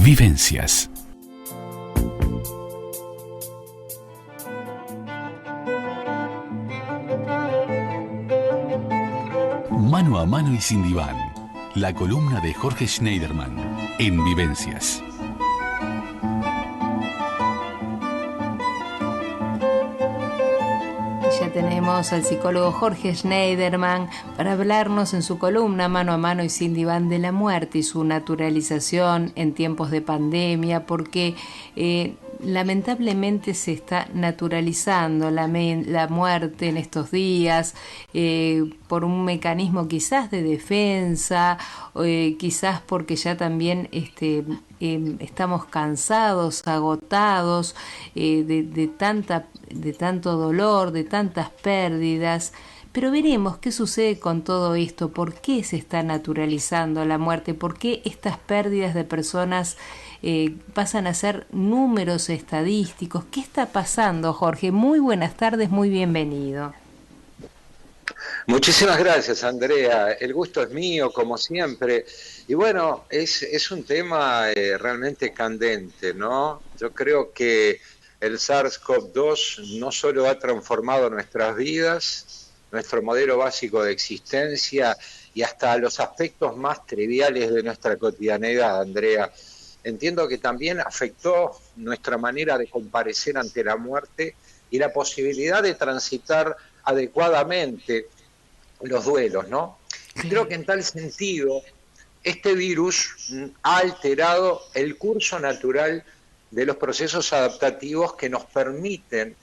Vivencias. Mano a mano y sin diván. La columna de Jorge Schneiderman en Vivencias. Ya tenemos al psicólogo Jorge Schneiderman para hablarnos en su columna Mano a mano y sin diván de la muerte y su naturalización en tiempos de pandemia, porque lamentablemente se está naturalizando la muerte en estos días por un mecanismo quizás de defensa, quizás porque ya también estamos cansados, agotados de tanto dolor, de tantas pérdidas. Pero veremos qué sucede con todo esto, por qué se está naturalizando la muerte, por qué estas pérdidas de personas pasan a ser números estadísticos. ¿Qué está pasando, Jorge? Muy buenas tardes, muy bienvenido. Muchísimas gracias, Andrea. El gusto es mío, como siempre. Y bueno, es un tema realmente candente, ¿no? Yo creo que el SARS-CoV-2 no solo ha transformado nuestras vidas, nuestro modelo básico de existencia y hasta los aspectos más triviales de nuestra cotidianeidad, Andrea. Entiendo que también afectó nuestra manera de comparecer ante la muerte y la posibilidad de transitar adecuadamente los duelos, ¿no? Y creo que en tal sentido, este virus ha alterado el curso natural de los procesos adaptativos que nos permiten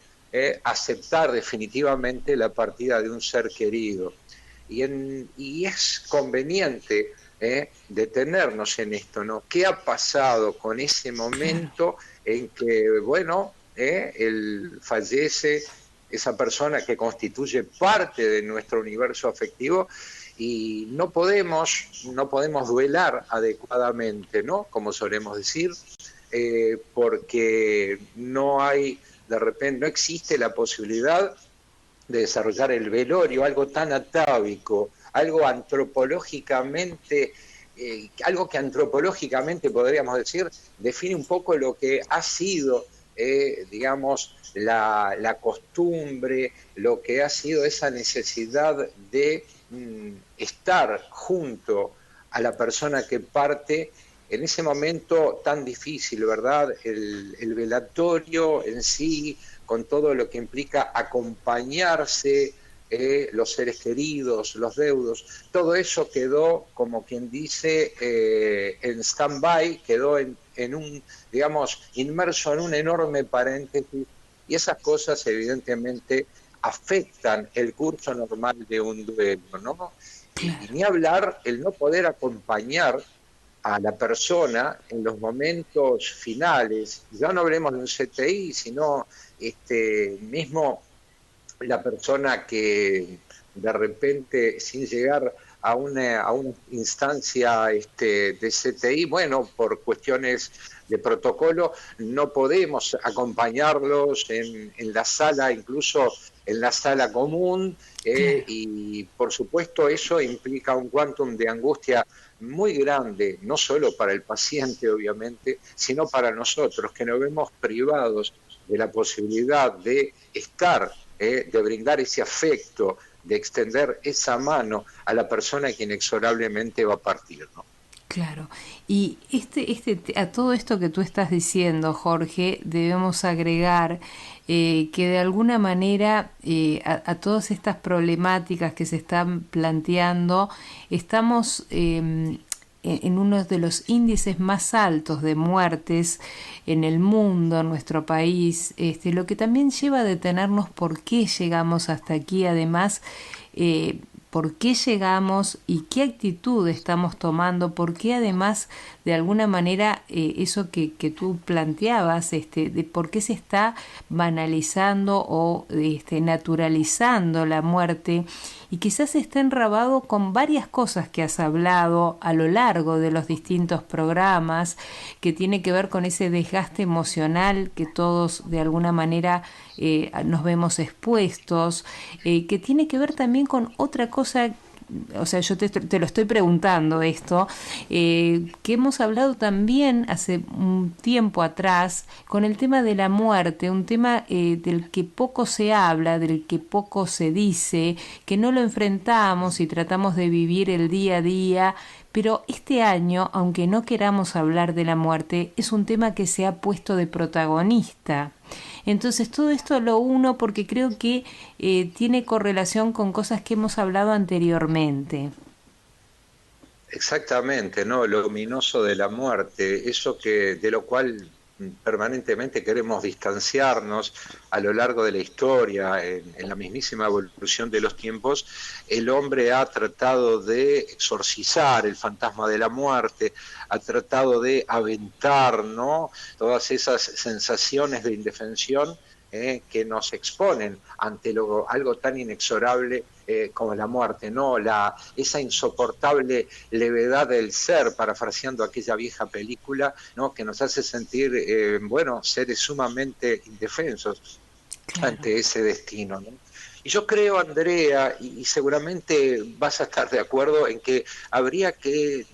aceptar definitivamente la partida de un ser querido. Y es conveniente detenernos en esto, ¿no? ¿Qué ha pasado con ese momento en que, bueno, él fallece, esa persona que constituye parte de nuestro universo afectivo, y no podemos duelar adecuadamente, ¿no? Como solemos decir, porque de repente no existe la posibilidad de desarrollar el velorio, algo tan atávico, algo que antropológicamente podríamos decir define un poco lo que ha sido, digamos, la costumbre, lo que ha sido esa necesidad de estar junto a la persona que parte en ese momento tan difícil, ¿verdad? El velatorio en sí, con todo lo que implica acompañarse, los seres queridos, los deudos, todo eso quedó, como quien dice, en stand-by, quedó en un, digamos, inmerso en un enorme paréntesis, y esas cosas evidentemente afectan el curso normal de un duelo, ¿no? Y ni hablar el no poder acompañar a la persona en los momentos finales. Ya no hablemos de un CTI, sino mismo la persona que de repente, sin llegar a una instancia de CTI, bueno, por cuestiones de protocolo, no podemos acompañarlos en la sala, incluso en la sala común, y por supuesto eso implica un quantum de angustia muy grande, no solo para el paciente, obviamente, sino para nosotros, que nos vemos privados de la posibilidad de estar, de brindar ese afecto, de extender esa mano a la persona que inexorablemente va a partir, ¿no? Claro, y a todo esto que tú estás diciendo, Jorge, debemos agregar que de alguna manera a todas estas problemáticas que se están planteando, estamos en uno de los índices más altos de muertes en el mundo, en nuestro país, lo que también lleva a detenernos por qué llegamos hasta aquí, además, por qué llegamos y qué actitud estamos tomando, por qué además de alguna manera eso que tú planteabas, de por qué se está banalizando o naturalizando la muerte, y quizás está enrabado con varias cosas que has hablado a lo largo de los distintos programas, que tiene que ver con ese desgaste emocional que todos de alguna manera nos vemos expuestos, que tiene que ver también con otra cosa o sea, yo te lo estoy preguntando esto, que hemos hablado también hace un tiempo atrás con el tema de la muerte, un tema del que poco se habla, del que poco se dice, que no lo enfrentamos y tratamos de vivir el día a día. Pero este año, aunque no queramos hablar de la muerte, es un tema que se ha puesto de protagonista. Entonces todo esto lo uno porque creo que tiene correlación con cosas que hemos hablado anteriormente. Exactamente, ¿no? Lo ominoso de la muerte, eso que de lo cual permanentemente queremos distanciarnos a lo largo de la historia, en la mismísima evolución de los tiempos, el hombre ha tratado de exorcizar el fantasma de la muerte, ha tratado de aventar, ¿no?, todas esas sensaciones de indefensión que nos exponen ante algo tan inexorable como la muerte, ¿no? Esa insoportable levedad del ser, parafraseando aquella vieja película, ¿no?, que nos hace sentir, seres sumamente indefensos. Claro. Ante ese destino, ¿no? Y yo creo, Andrea, y seguramente vas a estar de acuerdo en que habría que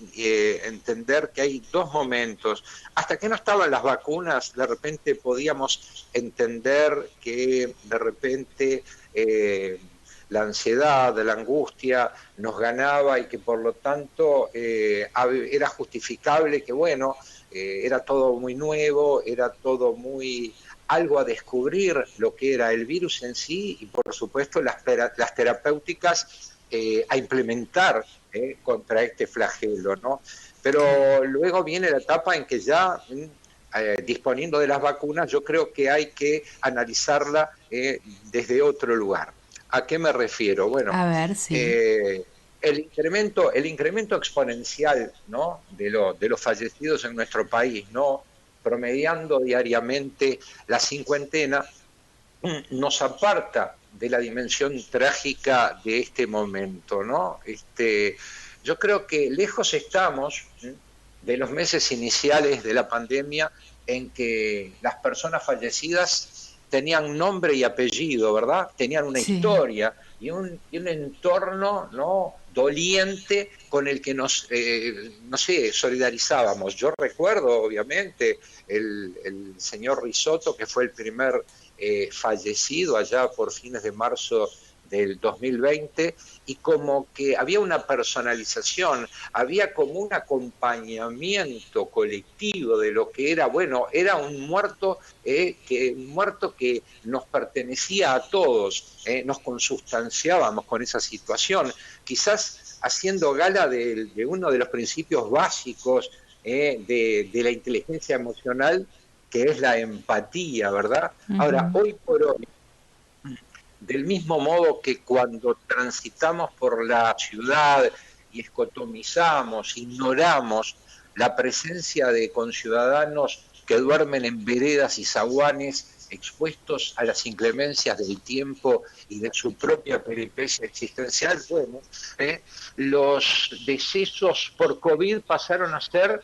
entender que hay dos momentos. Hasta que no estaban las vacunas, de repente podíamos entender que de repente la ansiedad, la angustia nos ganaba y que por lo tanto era justificable que, era todo muy nuevo, era todo muy algo a descubrir, lo que era el virus en sí y por supuesto las terapéuticas a implementar contra este flagelo, ¿no? Pero luego viene la etapa en que ya disponiendo de las vacunas, yo creo que hay que analizarla desde otro lugar. ¿A qué me refiero? Bueno, a ver, sí. El incremento exponencial, ¿no?, de los fallecidos en nuestro país, ¿no?, promediando diariamente la cincuentena, nos aparta de la dimensión trágica de este momento, ¿no? Yo creo que lejos estamos de los meses iniciales de la pandemia en que las personas fallecidas tenían nombre y apellido, ¿verdad? Tenían una historia y un entorno, ¿no?, doliente con el que nos, solidarizábamos. Yo recuerdo, obviamente, el señor Risotto, que fue el primer fallecido allá por fines de marzo del 2020, y como que había una personalización, había como un acompañamiento colectivo de lo que era, era un muerto que nos pertenecía a todos, nos consustanciábamos con esa situación, quizás haciendo gala de uno de los principios básicos de la inteligencia emocional, que es la empatía, ¿verdad? Uh-huh. Ahora, hoy por hoy, del mismo modo que cuando transitamos por la ciudad y escotomizamos, ignoramos la presencia de conciudadanos que duermen en veredas y zaguanes expuestos a las inclemencias del tiempo y de su propia peripecia existencial, los decesos por COVID pasaron a ser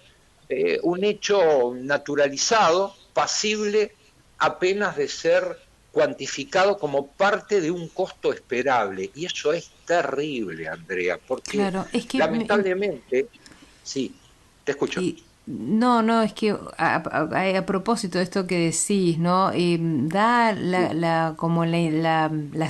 un hecho naturalizado, pasible apenas de ser cuantificado como parte de un costo esperable. Y eso es terrible, Andrea, porque claro, es que lamentablemente... Sí, te escucho. No, es que a propósito de esto que decís, ¿no? Da la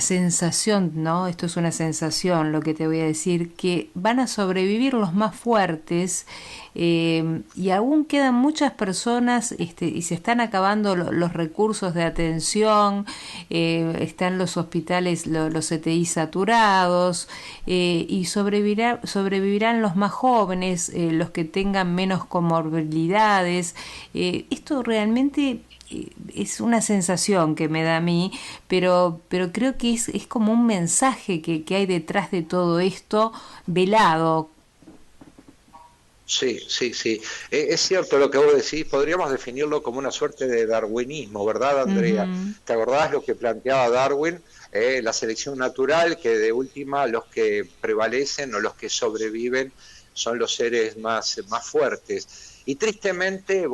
sensación, ¿no? Esto es una sensación, lo que te voy a decir, que van a sobrevivir los más fuertes, y aún quedan muchas personas y se están acabando los recursos de atención, están los hospitales, los CTI saturados, y sobrevivirán los más jóvenes, los que tengan menos comorbilidades. Esto realmente es una sensación que me da a mí, pero creo que es como un mensaje que hay detrás de todo esto velado. Sí. Es cierto lo que vos decís, podríamos definirlo como una suerte de darwinismo, ¿verdad, Andrea? Uh-huh. ¿Te acordás lo que planteaba Darwin? La selección natural, que de última los que prevalecen o los que sobreviven son los seres más fuertes. Y tristemente,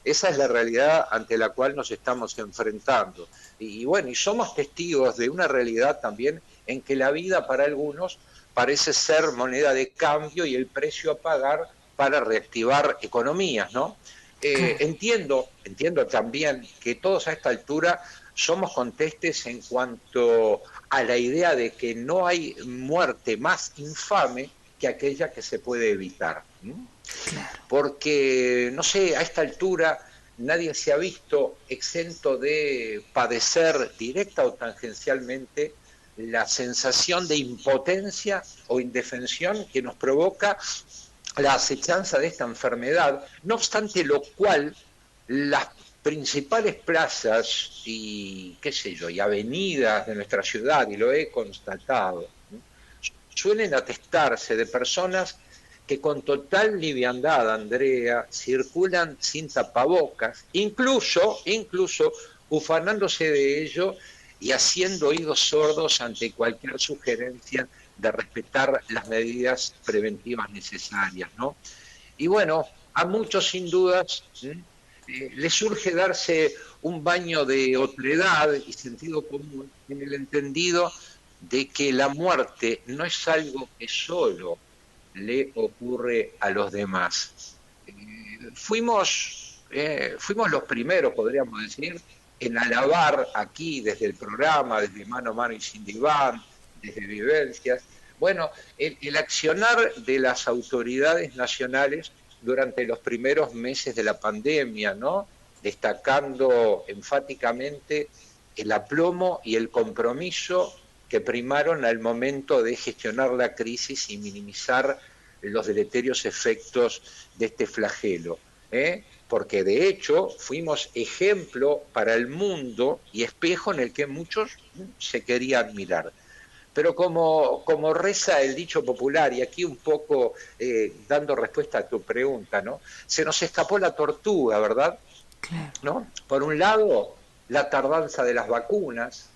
esa es la realidad ante la cual nos estamos enfrentando. Y somos testigos de una realidad también en que la vida para algunos parece ser moneda de cambio y el precio a pagar para reactivar economías, ¿no? Entiendo también que todos a esta altura somos contestes en cuanto a la idea de que no hay muerte más infame que aquella que se puede evitar. Porque, no sé, a esta altura nadie se ha visto exento de padecer directa o tangencialmente la sensación de impotencia o indefensión que nos provoca la acechanza de esta enfermedad, no obstante lo cual las principales plazas y qué sé yo, y avenidas de nuestra ciudad, y lo he constatado, suelen atestarse de personas que con total liviandad, Andrea, circulan sin tapabocas, incluso ufanándose de ello y haciendo oídos sordos ante cualquier sugerencia de respetar las medidas preventivas necesarias, ¿no? Y bueno, a muchos sin dudas les surge darse un baño de otredad y sentido común en el entendido de que la muerte no es algo que solo le ocurre a los demás. Fuimos los primeros, podríamos decir, en alabar aquí desde el programa, desde Mano a Mano y Sin Diván, desde Vivencias, bueno, el accionar de las autoridades nacionales durante los primeros meses de la pandemia, ¿no? Destacando enfáticamente el aplomo y el compromiso que primaron al momento de gestionar la crisis y minimizar los deleterios efectos de este flagelo, porque de hecho fuimos ejemplo para el mundo y espejo en el que muchos se querían mirar. Pero como reza el dicho popular, y aquí un poco dando respuesta a tu pregunta, ¿no? Se nos escapó la tortuga, ¿verdad? Claro. ¿No? Por un lado, la tardanza de las vacunas,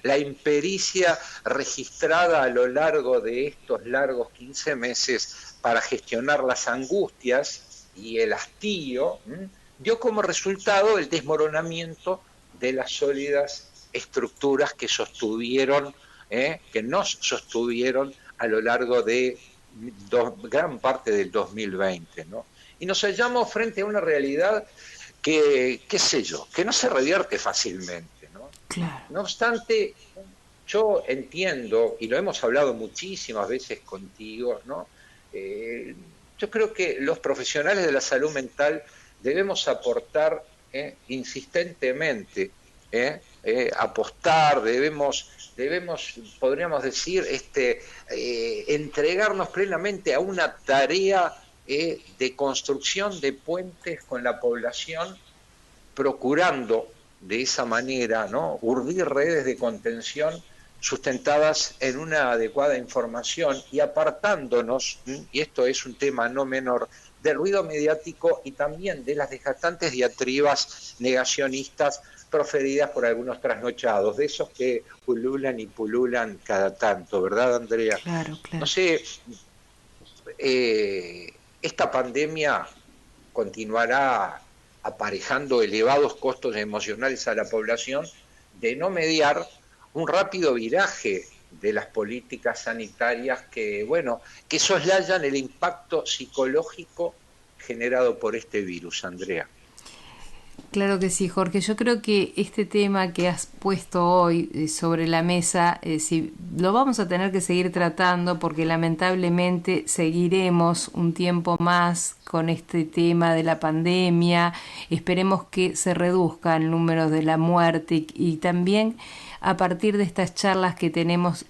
la impericia registrada a lo largo de estos largos 15 meses para gestionar las angustias y el hastío, dio como resultado el desmoronamiento de las sólidas estructuras que sostuvieron, que nos sostuvieron a lo largo de gran parte del 2020, ¿no? Y nos hallamos frente a una realidad que, qué sé yo, que no se revierte fácilmente, ¿no? Claro. No obstante, yo entiendo, y lo hemos hablado muchísimas veces contigo, ¿no? Yo creo que los profesionales de la salud mental debemos aportar insistentemente, apostar, debemos, podríamos decir, entregarnos plenamente a una tarea de construcción de puentes con la población, procurando de esa manera, ¿no?, urdir redes de contención sustentadas en una adecuada información y apartándonos, y esto es un tema no menor, del ruido mediático y también de las desgastantes diatribas negacionistas proferidas por algunos trasnochados, de esos que pululan y pululan cada tanto, ¿verdad, Andrea? Claro, claro. No sé, esta pandemia continuará aparejando elevados costos emocionales a la población de no mediar un rápido viraje de las políticas sanitarias que, bueno, que soslayan el impacto psicológico generado por este virus, Andrea. Claro que sí, Jorge. Yo creo que este tema que has puesto hoy sobre la mesa, sí, lo vamos a tener que seguir tratando porque lamentablemente seguiremos un tiempo más con este tema de la pandemia. Esperemos que se reduzca el número de la muerte y también a partir de estas charlas que tenemos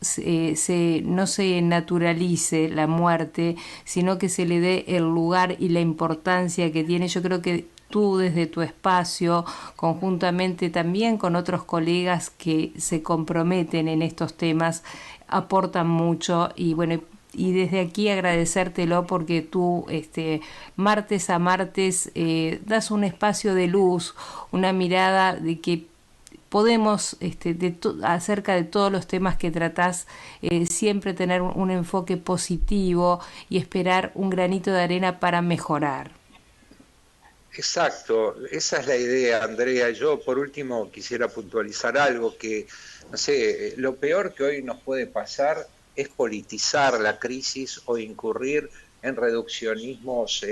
no se naturalice la muerte, sino que se le dé el lugar y la importancia que tiene. Yo creo que tú desde tu espacio, conjuntamente también con otros colegas que se comprometen en estos temas, aportan mucho y bueno, y desde aquí agradecértelo porque tú martes a martes das un espacio de luz, una mirada de que podemos, acerca de todos los temas que tratás, siempre tener un enfoque positivo y esperar un granito de arena para mejorar. Exacto, esa es la idea, Andrea. Yo por último quisiera puntualizar algo que, no sé, lo peor que hoy nos puede pasar es politizar la crisis o incurrir en reduccionismos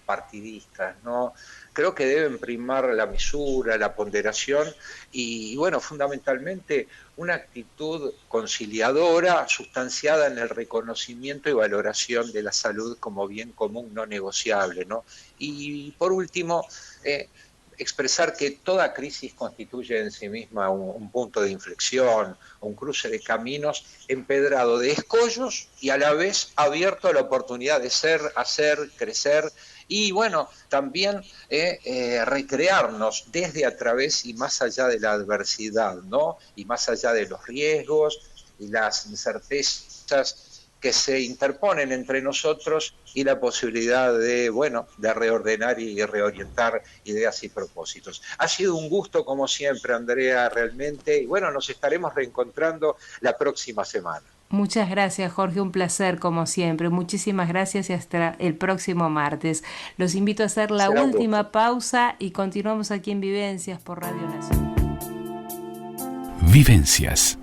partidistas, ¿no? Creo que deben primar la mesura, la ponderación y, bueno, fundamentalmente una actitud conciliadora sustanciada en el reconocimiento y valoración de la salud como bien común no negociable, ¿no? Y por último, expresar que toda crisis constituye en sí misma un punto de inflexión, un cruce de caminos empedrado de escollos y a la vez abierto a la oportunidad de ser, hacer, crecer y bueno, también recrearnos desde, a través y más allá de la adversidad, ¿no? Y más allá de los riesgos y las incertezas que se interponen entre nosotros y la posibilidad de, bueno, de reordenar y reorientar ideas y propósitos. Ha sido un gusto como siempre, Andrea, realmente, y bueno, nos estaremos reencontrando la próxima semana. Muchas gracias, Jorge, un placer como siempre. Muchísimas gracias y hasta el próximo martes. Los invito a hacer la Será un gusto. última pausa y continuamos aquí en Vivencias por Radio Nacional. Vivencias.